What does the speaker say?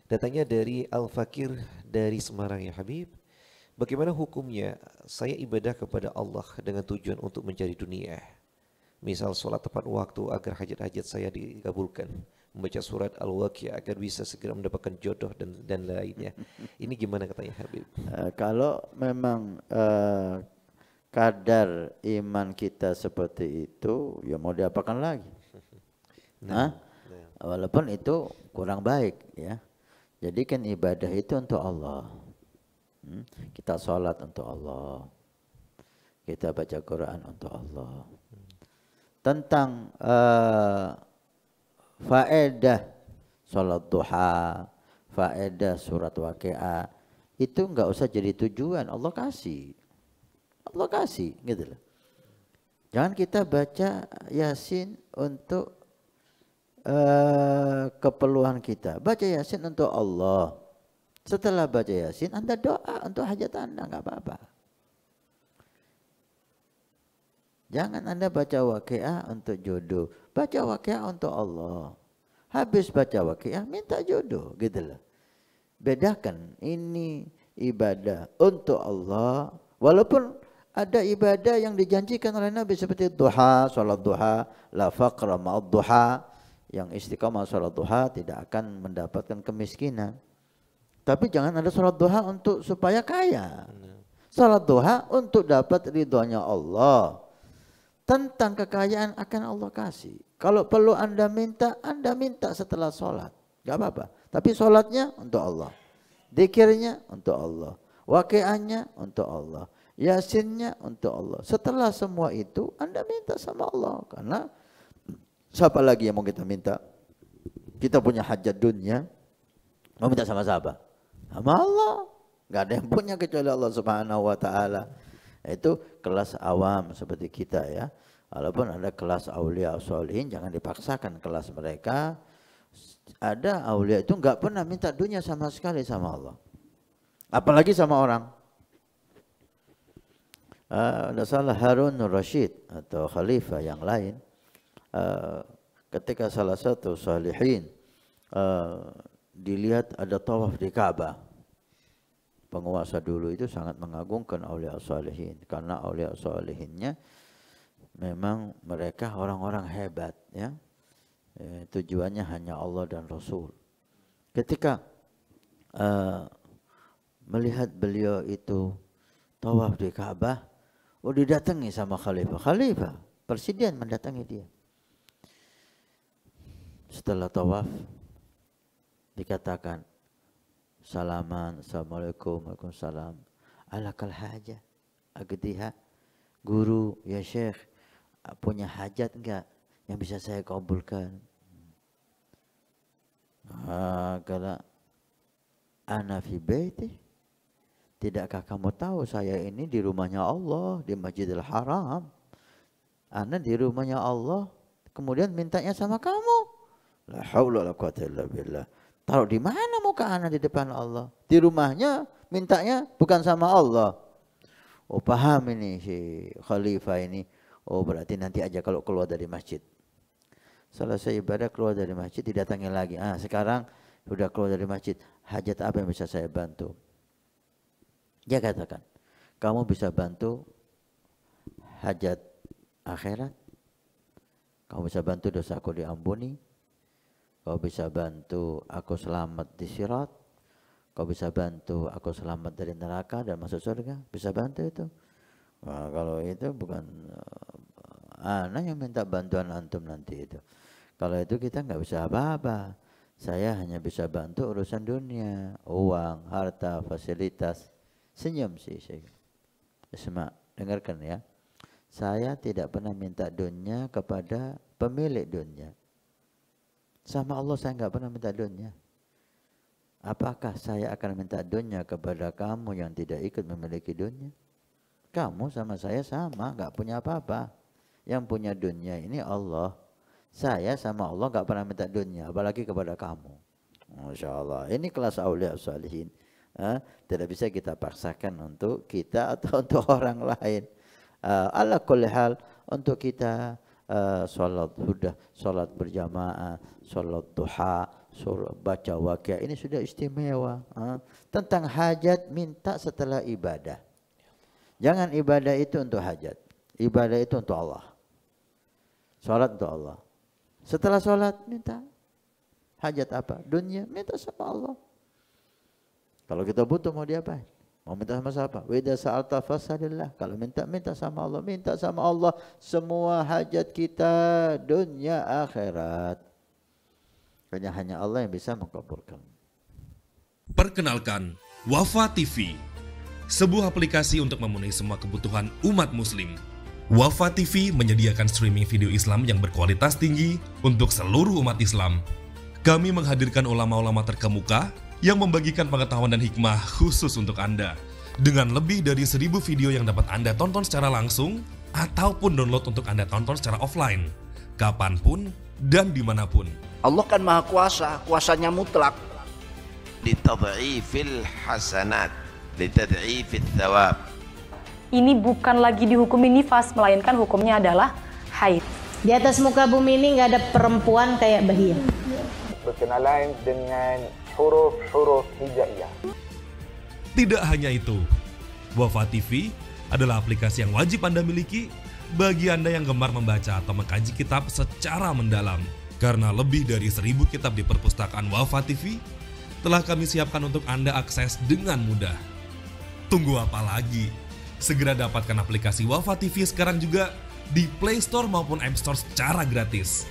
Datangnya dari Al-Fakir dari Semarang ya Habib. Bagaimana hukumnya saya ibadah kepada Allah dengan tujuan untuk mencari dunia? Misal sholat tepat waktu agar hajat-hajat saya dikabulkan. Membaca surat Al-Waqiah agar bisa segera mendapatkan jodoh dan lainnya. Ini gimana katanya Habib? Kalau memang kadar iman kita seperti itu, ya mau diapakan lagi? Nah, Hah? Walaupun itu kurang baik ya. Jadi kan ibadah itu untuk Allah. Kita sholat untuk Allah. Kita baca Quran untuk Allah. Tentang faedah sholat duha, faedah surat waqiah, itu enggak usah jadi tujuan. Allah kasih. Allah kasih gitu loh. Jangan kita baca Yasin untuk keperluan kita. Baca Yasin untuk Allah. Setelah baca Yasin, Anda doa untuk hajat Anda, enggak apa-apa. Jangan Anda baca waqiah untuk jodoh. Baca waqiah untuk Allah. Habis baca waqiah, minta jodoh gitu loh. Bedakan, ini ibadah untuk Allah. Walaupun ada ibadah yang dijanjikan oleh Nabi seperti duha, salat duha, la faqra ma'ad duha. Yang istiqamah salat duha tidak akan mendapatkan kemiskinan. Tapi jangan ada salat duha untuk supaya kaya. Salat duha untuk dapat ridhonya Allah. Tentang kekayaan akan Allah kasih. Kalau perlu Anda minta setelah sholat. Gak apa-apa. Tapi sholatnya untuk Allah. Dzikirnya untuk Allah. Waqiahnya untuk Allah. Yasinnya untuk Allah. Setelah semua itu Anda minta sama Allah. Karena siapa lagi yang mau kita minta? Kita punya hajat dunia. Mau minta sama siapa? Sama Allah. Gak ada yang punya kecuali Allah Subhanahu wa ta'ala. Itu kelas awam seperti kita ya. Walaupun ada kelas aulia sholihin, jangan dipaksakan kelas mereka. Ada aulia itu enggak pernah minta dunia sama sekali sama Allah. Apalagi sama orang. Ada salah Harun Rashid atau khalifah yang lain. Ketika salah satu salihin dilihat ada tawaf di Ka'bah. Penguasa dulu itu sangat mengagungkan aulia sholihin karena aulia sholihinnya memang mereka orang-orang hebat ya. Tujuannya hanya Allah dan Rasul. Ketika melihat beliau itu tawaf di Ka'bah, didatangi sama khalifah, presiden mendatangi dia. Setelah tawaf dikatakan salaman, assalamualaikum, waalaikumsalam. Alakal hajah, agdiha. Guru, ya Syekh, punya hajat enggak yang bisa saya kabulkan? Kala ana fi baiti. Tidakkah kamu tahu saya ini di rumahnya Allah, di Masjidil Haram. Ana di rumahnya Allah, kemudian mintanya sama kamu. La haula wala quwata illa billah. Taruh di mana muka ana di depan Allah? Di rumahnya mintanya bukan sama Allah. Oh paham ini si khalifah ini. Oh berarti nanti aja kalau keluar dari masjid. Selesai ibadah keluar dari masjid didatangi lagi. Sekarang sudah keluar dari masjid. Hajat apa yang bisa saya bantu? Dia katakan, kamu bisa bantu hajat akhirat. Kamu bisa bantu dosaku diampuni. Kau bisa bantu aku selamat di sirat. Kau bisa bantu aku selamat dari neraka dan masuk surga. Bisa bantu itu. Wah, kalau itu bukan ana yang minta bantuan antum nanti itu. Kalau itu kita nggak bisa apa-apa. Saya hanya bisa bantu urusan dunia, uang, harta, fasilitas. Senyum sih saya. Isma, dengarkan ya. Saya tidak pernah minta dunia kepada pemilik dunia. Sama Allah saya enggak pernah minta dunia. Apakah saya akan minta dunia kepada kamu yang tidak ikut memiliki dunia? Kamu sama saya sama, enggak punya apa-apa. Yang punya dunia ini Allah. Saya sama Allah enggak pernah minta dunia, apalagi kepada kamu. Masya Allah. Ini kelas aulia sholihin. Tidak bisa kita paksakan untuk kita atau untuk orang lain. Ala kulli hal untuk kita sholat hudah, sholat berjamaah, sholat duha, surah baca Waqiah ini sudah istimewa. Tentang hajat minta setelah ibadah. Jangan ibadah itu untuk hajat. Ibadah itu untuk Allah. Salat untuk Allah. Setelah salat minta hajat apa? Dunia minta sama Allah. Kalau kita butuh mau diapain? Mau minta sama siapa? Wa idza sa'alta fas'alillah. Kalau minta sama Allah, minta sama Allah semua hajat kita dunia akhirat. Karena hanya Allah yang bisa mengabulkan. Perkenalkan, Wafa TV, sebuah aplikasi untuk memenuhi semua kebutuhan umat muslim. Wafa TV menyediakan streaming video Islam yang berkualitas tinggi untuk seluruh umat Islam. Kami menghadirkan ulama-ulama terkemuka yang membagikan pengetahuan dan hikmah khusus untuk Anda. Dengan lebih dari 1000 video yang dapat Anda tonton secara langsung ataupun download untuk Anda tonton secara offline, kapanpun dan dimanapun. Allah kan maha kuasa, kuasanya mutlak. Litad'ifil hasanat, litad'ifil thawab. Ini bukan lagi dihukumi nifas, melainkan hukumnya adalah haid. Di atas muka bumi ini nggak ada perempuan kayak Bahia. Berkenalan dengan huruf-huruf hijaiyah. Tidak hanya itu, Wafa TV adalah aplikasi yang wajib Anda miliki bagi Anda yang gemar membaca atau mengkaji kitab secara mendalam. Karena lebih dari 1000 kitab di perpustakaan Wafa TV telah kami siapkan untuk Anda akses dengan mudah. Tunggu apa lagi? Segera dapatkan aplikasi Wafa TV sekarang juga di Play Store maupun App Store secara gratis.